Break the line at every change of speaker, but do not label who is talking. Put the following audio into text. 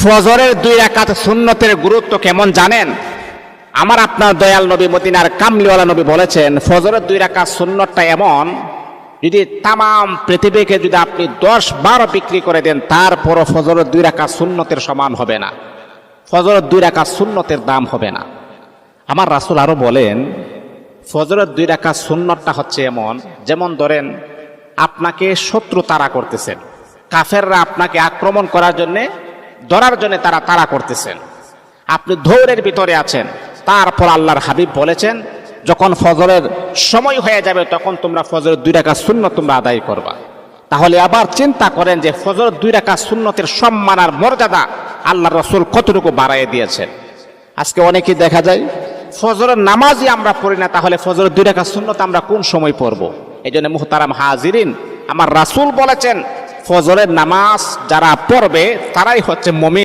ফজরের 2 রাকাত সুন্নতের গুরুত্ব কেমন জানেন? আমার আপনার দয়াল নবী মদিনার কামলিওয়ালা নবী বলেছেন, ফজরের 2 রাকাত সুন্নতটা এমন, যদি তাম পৃথিবীকে যদি আপনি 10-12 বিক্রি করে দেন, তারপরও ফজরের 2 রাকাত সুন্নতের সমান হবে না, ফজরের 2 রাকাত সুন্নতের দাম হবে না। আমার রাসূল আরো বলেন, ফজরের 2 রাকাত সুন্নতটা হচ্ছে এমন, যেমন ধরেন আপনাকে শত্রু তাড়া করতেছেন, কাফেররা আপনাকে আক্রমণ করার জন্যে ধরার জন্য তারা তাড়া করতেছেন, আপনি ধৈর্যের ভিতরে আছেন, তারপর আল্লাহর হাবিব বলেছেন যখন ফজরের সময় হয়ে যাবে তখন তোমরা ফজরের 2 রাকাত সুন্নত তোমরা আদায় করবা। তাহলে আবার চিন্তা করেন যে ফজরের 2 রাকাত সুন্নতের সম্মান আর মর্যাদা আল্লাহর রাসূল কতটুকু বাড়ায় দিয়েছেন। আজকে অনেকেই দেখা যায় ফজরের নামাজই আমরা পড়ি না, তাহলে ফজরের 2 রাকাত সুন্নত আমরা কোন সময় পড়ব? এই জন্য মুহতারাম হাজিরিন, আমার রাসূল বলেছেন ফজরের নামাজ যারা পড়বে তারাই হচ্ছে মুমিন।